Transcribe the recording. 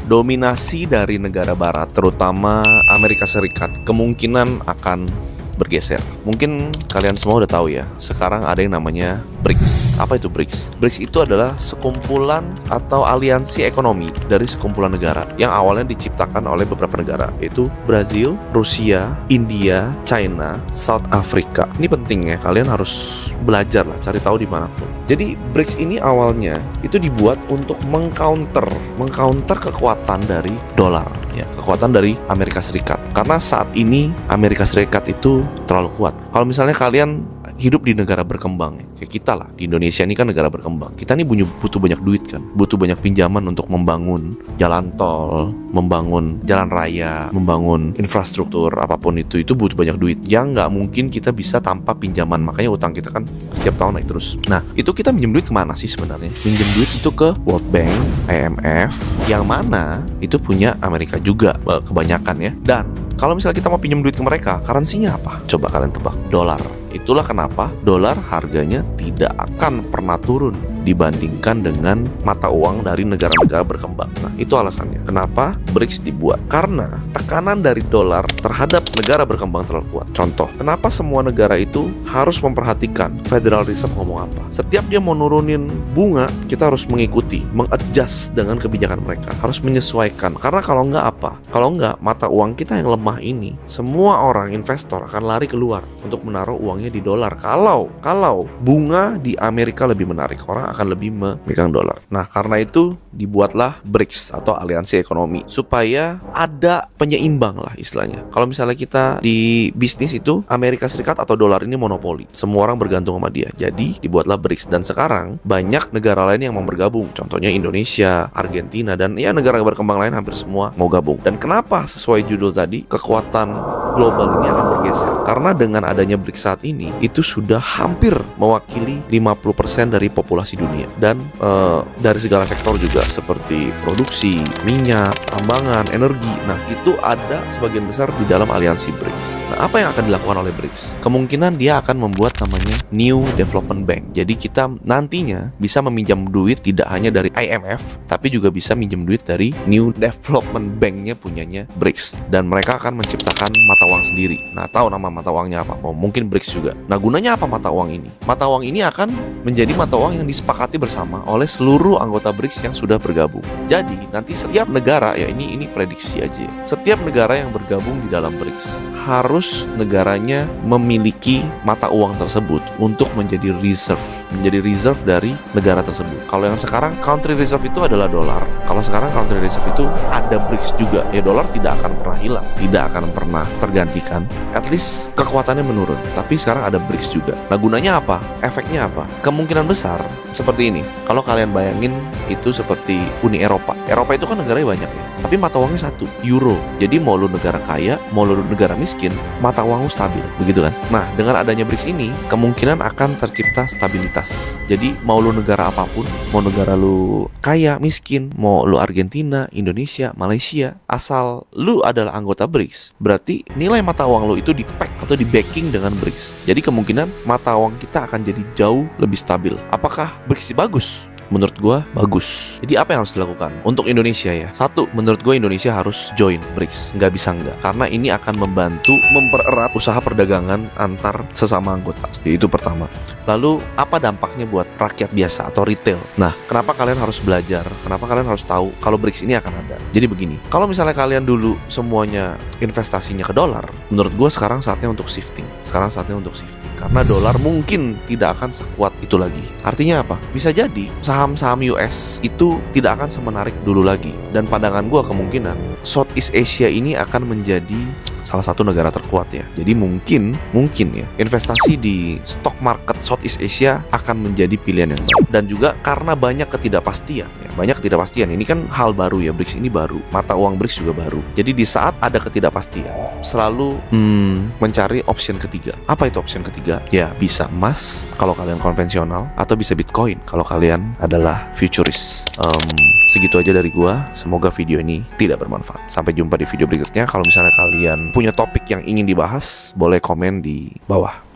dominasi dari negara barat, terutama Amerika Serikat, kemungkinan akan bergeser. Mungkin kalian semua udah tahu ya, sekarang ada yang namanya BRICS. Apa itu BRICS? BRICS itu adalah sekumpulan atau aliansi ekonomi dari sekumpulan negara yang awalnya diciptakan oleh beberapa negara, yaitu Brazil, Rusia, India, China, South Africa. Ini penting ya, kalian harus belajar lah, cari tahu dimanapun. Jadi BRICS ini awalnya itu dibuat untuk mengcounter kekuatan dari dolar, ya, kekuatan dari Amerika Serikat. Karena saat ini Amerika Serikat itu terlalu kuat. Kalau misalnya kalian hidup di negara berkembang, kayak kita lah, di Indonesia ini kan negara berkembang. Kita ini butuh banyak duit kan, butuh banyak pinjaman untuk membangun jalan tol, membangun jalan raya, membangun infrastruktur apapun itu butuh banyak duit. Yang nggak mungkin kita bisa tanpa pinjaman, makanya utang kita kan setiap tahun naik terus. Nah, itu kita minjem duit kemana sih sebenarnya? Minjem duit itu ke World Bank, IMF, yang mana itu punya Amerika juga kebanyakan ya. Dan kalau misalnya kita mau pinjam duit ke mereka, currency-nya apa? Coba kalian tebak. Dolar. Itulah kenapa dolar harganya tidak akan pernah turun dibandingkan dengan mata uang dari negara-negara berkembang. Nah, itu alasannya kenapa BRICS dibuat. Karena tekanan dari dolar terhadap negara berkembang terlalu kuat. Contoh, kenapa semua negara itu harus memperhatikan Federal Reserve ngomong apa. Setiap dia mau nurunin bunga, kita harus mengikuti, mengadjust dengan kebijakan mereka. Harus menyesuaikan. Karena kalau nggak apa? Kalau nggak, mata uang kita yang lemah ini, semua orang investor akan lari keluar untuk menaruh uangnya di dolar. Kalau bunga di Amerika lebih menarik, orang akan lebih memegang dolar. Nah, karena itu dibuatlah BRICS atau aliansi ekonomi supaya ada penyeimbang lah istilahnya. Kalau misalnya kita di bisnis itu Amerika Serikat atau dolar ini monopoli, semua orang bergantung sama dia. Jadi dibuatlah BRICS, dan sekarang banyak negara lain yang mau bergabung. Contohnya Indonesia, Argentina, dan ya negara berkembang lain hampir semua mau gabung. Dan kenapa sesuai judul tadi, kekuatan global ini akan bergeser? Karena dengan adanya BRICS saat ini itu sudah hampir mewakili 50% dari populasi dunia, dan dari segala sektor juga seperti produksi, minyak, tambangan, energi. Nah, itu ada sebagian besar di dalam aliansi BRICS. Nah, apa yang akan dilakukan oleh BRICS? Kemungkinan dia akan membuat namanya New Development Bank. Jadi kita nantinya bisa meminjam duit tidak hanya dari IMF, tapi juga bisa minjem duit dari New Development Bank-nya punyanya BRICS. Dan mereka akan menciptakan mata uang sendiri. Nah, tahu nama mata uangnya apa? Oh, mungkin BRICS juga. Nah, gunanya apa mata uang ini? Mata uang ini akan menjadi mata uang yang disepakati bersama oleh seluruh anggota BRICS yang sudah bergabung. Jadi nanti setiap negara, ya ini prediksi aja ya, setiap negara yang bergabung di dalam BRICS harus negaranya memiliki mata uang tersebut untuk menjadi reserve dari negara tersebut. Kalau yang sekarang country reserve itu adalah dolar. Kalau sekarang country reserve itu ada BRICS juga. Ya, dolar tidak akan pernah hilang, tidak akan pernah tergantikan. At least kekuatannya menurun. Tapi sekarang ada BRICS juga. Nah, gunanya apa? Efeknya apa? Kemungkinan besar seperti ini. Kalau kalian bayangin itu seperti Uni Eropa. Eropa itu kan negaranya banyak ya, tapi mata uangnya satu, euro. Jadi mau lu negara kaya, mau lu negara miskin, mata uang lu stabil, begitu kan? Nah, dengan adanya BRICS ini, kemungkinan akan tercipta stabilitas. Jadi mau lu negara apapun, mau negara lu kaya, miskin, mau lu Argentina, Indonesia, Malaysia, asal lu adalah anggota BRICS, berarti nilai mata uang lu itu di-pack atau di-backing dengan BRICS. Jadi kemungkinan mata uang kita akan jadi jauh lebih stabil. Apakah BRICS bagus? Menurut gue bagus. Jadi apa yang harus dilakukan? Untuk Indonesia ya, satu, menurut gue Indonesia harus join BRICS. Nggak bisa nggak, karena ini akan membantu mempererat usaha perdagangan antar sesama anggota. Itu pertama. Lalu apa dampaknya buat rakyat biasa atau retail? Nah, kenapa kalian harus belajar? Kenapa kalian harus tahu kalau BRICS ini akan ada? Jadi begini, kalau misalnya kalian dulu semuanya investasinya ke dolar, menurut gue sekarang saatnya untuk shifting. Karena dolar mungkin tidak akan sekuat itu lagi. Artinya apa? Bisa jadi saham-saham US itu tidak akan semenarik dulu lagi. Dan pandangan gue kemungkinan Southeast Asia ini akan menjadi salah satu negara terkuat ya. Jadi mungkin ya investasi di stock market Southeast Asia akan menjadi pilihan yang baik. Dan juga karena banyak ketidakpastian ya. Banyak ketidakpastian. Ini kan hal baru ya, BRICS ini baru. Mata uang BRICS juga baru. Jadi di saat ada ketidakpastian, selalu mencari option ketiga. Apa itu option ketiga? Ya, bisa emas kalau kalian konvensional, atau bisa Bitcoin kalau kalian adalah futurist. Segitu aja dari gua. Semoga video ini tidak bermanfaat. Sampai jumpa di video berikutnya. Kalau misalnya kalian punya topik yang ingin dibahas, boleh komen di bawah.